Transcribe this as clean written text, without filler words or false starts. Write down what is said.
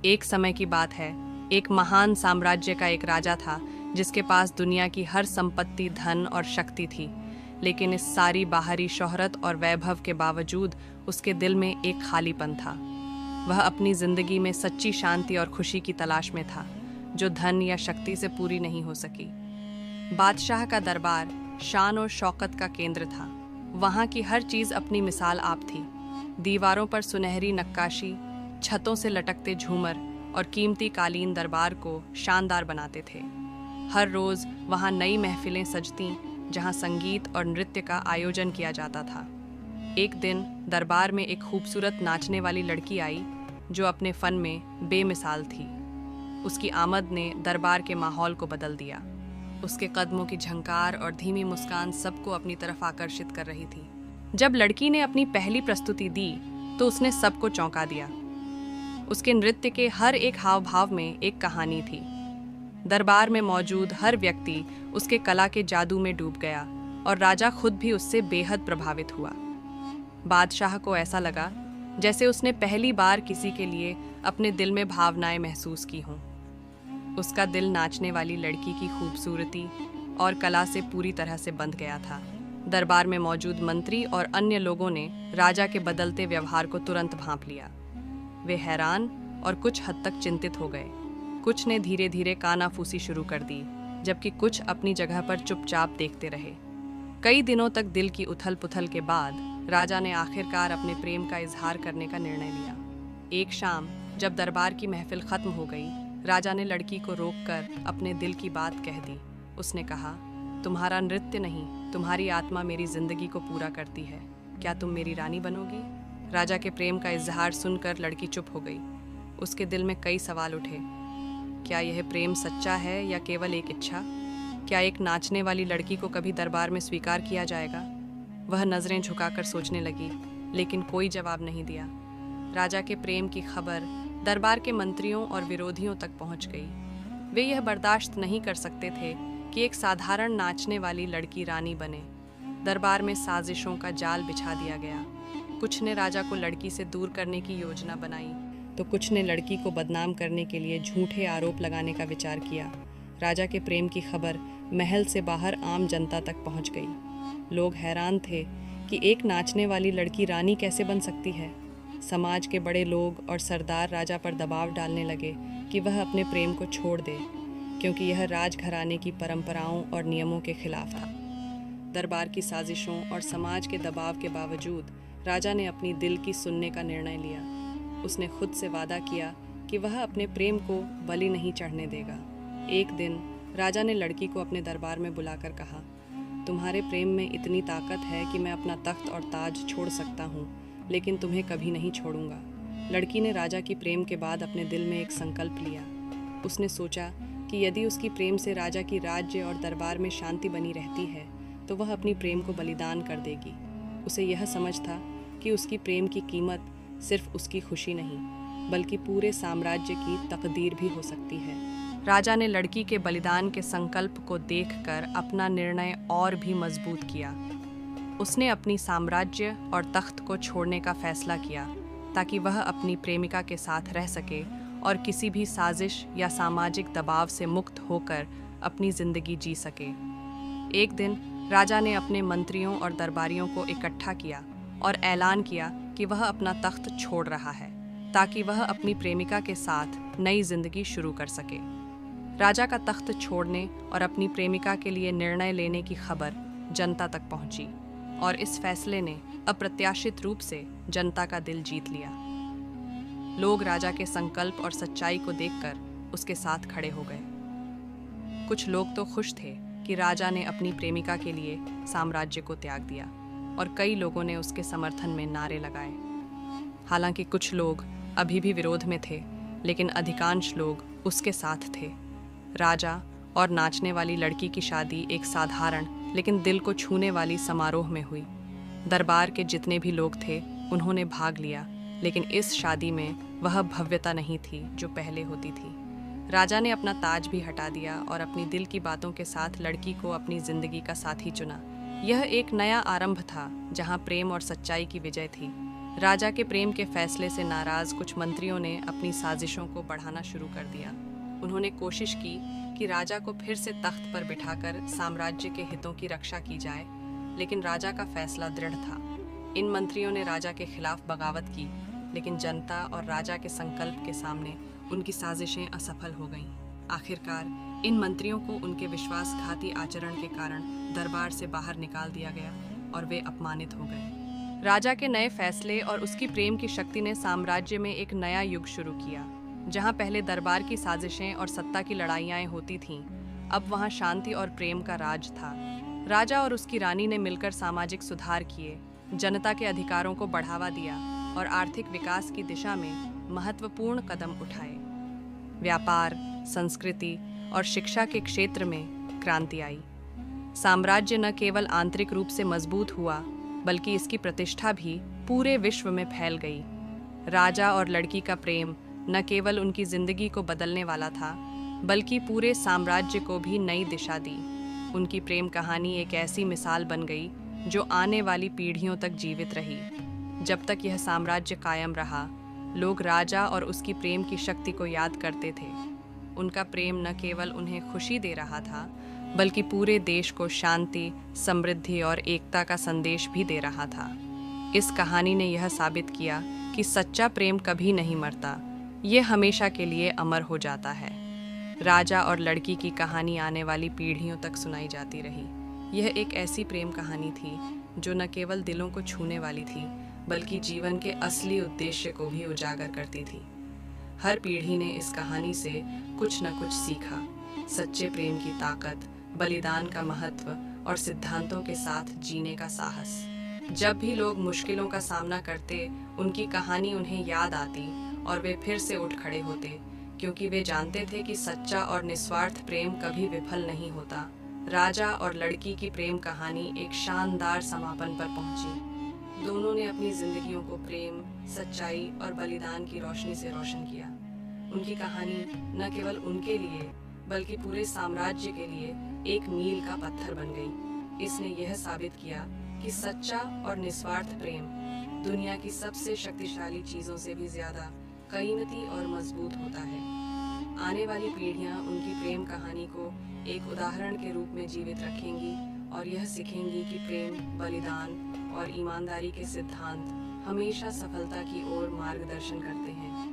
एक समय की बात है, एक महान साम्राज्य का एक राजा था जिसके पास दुनिया की हर संपत्ति, धन और शक्ति थी। लेकिन इस सारी बाहरी शोहरत और वैभव के बावजूद उसके दिल में एक खालीपन था। वह अपनी जिंदगी में सच्ची शांति और खुशी की तलाश में था, जो धन या शक्ति से पूरी नहीं हो सकी। बादशाह का दरबार शान और शौकत का केंद्र था। वहाँ की हर चीज़ अपनी मिसाल आप थी। दीवारों पर सुनहरी नक्काशी, छतों से लटकते झूमर और कीमती कालीन दरबार को शानदार बनाते थे। हर रोज़ वहाँ नई महफिलें सजतीं, जहाँ संगीत और नृत्य का आयोजन किया जाता था। एक दिन दरबार में एक खूबसूरत नाचने वाली लड़की आई, जो अपने फ़न में बेमिसाल थी। उसकी आमद ने दरबार के माहौल को बदल दिया। उसके कदमों की झंकार और धीमी मुस्कान सबको अपनी तरफ आकर्षित कर रही थी। जब लड़की ने अपनी पहली प्रस्तुति दी तो उसने सबको चौंका दिया। उसके नृत्य के हर एक हाव भाव में एक कहानी थी। दरबार में मौजूद हर व्यक्ति उसके कला के जादू में डूब गया और राजा खुद भी उससे बेहद प्रभावित हुआ। बादशाह को ऐसा लगा जैसे उसने पहली बार किसी के लिए अपने दिल में भावनाएं महसूस की हों। उसका दिल नाचने वाली लड़की की खूबसूरती और कला से पूरी तरह से बंध गया था। दरबार में मौजूद मंत्री और अन्य लोगों ने राजा के बदलते व्यवहार को तुरंत भांप लिया। वे हैरान और कुछ हद तक चिंतित हो गए। कुछ ने धीरे धीरे कानाफूसी शुरू कर दी, जबकि कुछ अपनी जगह पर चुपचाप देखते रहे। कई दिनों तक दिल की उथल पुथल के बाद राजा ने आखिरकार अपने प्रेम का इजहार करने का निर्णय लिया। एक शाम जब दरबार की महफिल खत्म हो गई, राजा ने लड़की को रोककर अपने दिल की बात कह दी। उसने कहा, तुम्हारा नृत्य नहीं, तुम्हारी आत्मा मेरी जिंदगी को पूरा करती है। क्या तुम मेरी रानी बनोगी? राजा के प्रेम का इजहार सुनकर लड़की चुप हो गई। उसके दिल में कई सवाल उठे। क्या यह प्रेम सच्चा है या केवल एक इच्छा? क्या एक नाचने वाली लड़की को कभी दरबार में स्वीकार किया जाएगा? वह नज़रें झुकाकर सोचने लगी, लेकिन कोई जवाब नहीं दिया। राजा के प्रेम की खबर दरबार के मंत्रियों और विरोधियों तक पहुंच गई। वे यह बर्दाश्त नहीं कर सकते थे कि एक साधारण नाचने वाली लड़की रानी बने। दरबार में साजिशों का जाल बिछा दिया गया। कुछ ने राजा को लड़की से दूर करने की योजना बनाई, तो कुछ ने लड़की को बदनाम करने के लिए झूठे आरोप लगाने का विचार किया। राजा के प्रेम की खबर महल से बाहर आम जनता तक पहुंच गई। लोग हैरान थे कि एक नाचने वाली लड़की रानी कैसे बन सकती है। समाज के बड़े लोग और सरदार राजा पर दबाव डालने लगे कि वह अपने प्रेम को छोड़ दे, क्योंकि यह राजघराने की परंपराओं और नियमों के खिलाफ था। दरबार की साजिशों और समाज के दबाव के बावजूद राजा ने अपनी दिल की सुनने का निर्णय लिया। उसने खुद से वादा किया कि वह अपने प्रेम को बलि नहीं चढ़ने देगा। एक दिन राजा ने लड़की को अपने दरबार में बुलाकर कहा, तुम्हारे प्रेम में इतनी ताकत है कि मैं अपना तख्त और ताज छोड़ सकता हूँ, लेकिन तुम्हें कभी नहीं छोड़ूंगा। लड़की ने राजा की प्रेम के बाद अपने दिल में एक संकल्प लिया। उसने सोचा कि यदि उसकी प्रेम से राजा की राज्य और दरबार में शांति बनी रहती है, तो वह अपनी प्रेम को बलिदान कर देगी। उसे यह समझ था कि उसकी प्रेम की कीमत सिर्फ उसकी खुशी नहीं, बल्कि पूरे साम्राज्य की तकदीर भी हो सकती है। राजा ने लड़की के बलिदान के संकल्प को देखकर अपना निर्णय और भी मजबूत किया। उसने अपनी साम्राज्य और तख्त को छोड़ने का फैसला किया, ताकि वह अपनी प्रेमिका के साथ रह सके और किसी भी साजिश या सामाजिक दबाव से मुक्त होकर अपनी जिंदगी जी सके। एक दिन राजा ने अपने मंत्रियों और दरबारियों को इकट्ठा किया और ऐलान किया कि वह अपना तख्त छोड़ रहा है, ताकि वह अपनी प्रेमिका के साथ नई जिंदगी शुरू कर सके। राजा का तख्त छोड़ने और अपनी प्रेमिका के लिए निर्णय लेने की खबर जनता तक पहुंची, और इस फैसले ने अप्रत्याशित रूप से जनता का दिल जीत लिया। लोग राजा के संकल्प और सच्चाई को देखकर उसके साथ खड़े हो गए। कुछ लोग तो खुश थे कि राजा ने अपनी प्रेमिका के लिए साम्राज्य को त्याग दिया, और कई लोगों ने उसके समर्थन में नारे लगाए। हालांकि कुछ लोग अभी भी विरोध में थे, लेकिन अधिकांश लोग उसके साथ थे। राजा और नाचने वाली लड़की की शादी एक साधारण लेकिन दिल को छूने वाली समारोह में हुई। दरबार के जितने भी लोग थे उन्होंने भाग लिया, लेकिन इस शादी में वह भव्यता नहीं थी जो पहले होती थी। राजा ने अपना ताज भी हटा दिया और अपनी दिल की बातों के साथ लड़की को अपनी जिंदगी का साथी चुना। यह एक नया आरंभ था, जहां प्रेम और सच्चाई की विजय थी। राजा के प्रेम के फैसले से नाराज कुछ मंत्रियों ने अपनी साजिशों को बढ़ाना शुरू कर दिया। उन्होंने कोशिश की कि राजा को फिर से तख्त पर बिठाकर साम्राज्य के हितों की रक्षा की जाए, लेकिन राजा का फैसला दृढ़ था। इन मंत्रियों ने राजा के खिलाफ बगावत की, लेकिन जनता और राजा के संकल्प के सामने उनकी साजिशें असफल हो गईं। आखिरकार इन मंत्रियों को उनके विश्वासघाती आचरण के कारण दरबार से बाहर निकाल दिया गया और वे अपमानित हो गए। राजा के नए फैसले और उसकी प्रेम की शक्ति ने साम्राज्य में एक नया युग शुरू किया। जहां पहले दरबार की साजिशें और सत्ता की लड़ाइयाँ होती थीं, अब वहां शांति और प्रेम का राज था। राजा और उसकी रानी ने मिलकर सामाजिक सुधार किए, जनता के अधिकारों को बढ़ावा दिया और आर्थिक विकास की दिशा में महत्वपूर्ण कदम उठाए। व्यापार, संस्कृति और शिक्षा के क्षेत्र में क्रांति आई। साम्राज्य न केवल आंतरिक रूप से मजबूत हुआ, बल्कि इसकी प्रतिष्ठा भी पूरे विश्व में फैल गई। राजा और लड़की का प्रेम न केवल उनकी जिंदगी को बदलने वाला था, बल्कि पूरे साम्राज्य को भी नई दिशा दी। उनकी प्रेम कहानी एक ऐसी मिसाल बन गई जो आने वाली पीढ़ियों तक जीवित रही। जब तक यह साम्राज्य कायम रहा, लोग राजा और उसकी प्रेम की शक्ति को याद करते थे। उनका प्रेम न केवल उन्हें खुशी दे रहा था, बल्कि पूरे देश को शांति, समृद्धि और एकता का संदेश भी दे रहा था। इस कहानी ने यह साबित किया कि सच्चा प्रेम कभी नहीं मरता, ये हमेशा के लिए अमर हो जाता है। राजा और लड़की की कहानी आने वाली पीढ़ियों तक सुनाई जाती रही। यह एक ऐसी प्रेम कहानी थी जो न केवल दिलों को छूने वाली थी, बल्कि जीवन के असली उद्देश्य को भी उजागर करती थी। हर पीढ़ी ने इस कहानी से कुछ न कुछ सीखा। सच्चे प्रेम की ताकत, बलिदान का महत्व और सिद्धांतों के साथ जीने का साहस। जब भी लोग मुश्किलों का सामना करते, उनकी कहानी उन्हें याद आती और वे फिर से उठ खड़े होते, क्योंकि वे जानते थे कि सच्चा और निस्वार्थ प्रेम कभी विफल नहीं होता। राजा और लड़की की प्रेम कहानी एक शानदार समापन पर पहुंची। दोनों ने अपनी जिंदगियों को प्रेम, सच्चाई और बलिदान की रोशनी से रोशन किया। उनकी कहानी न केवल उनके लिए, बल्कि पूरे साम्राज्य के लिए एक मील का पत्थर बन गई। इसने यह साबित किया कि सच्चा और निस्वार्थ प्रेम दुनिया की सबसे शक्तिशाली चीज़ों से भी ज़्यादा कीमती और मजबूत होता है। आने वाली पीढ़ियां उनकी प्रेम कहानी को एक उदाहरण के रूप में जीवित रखेंगी और यह सीखेंगी कि प्रेम, बलिदान और ईमानदारी के सिद्धांत हमेशा सफलता की ओर मार्गदर्शन करते हैं।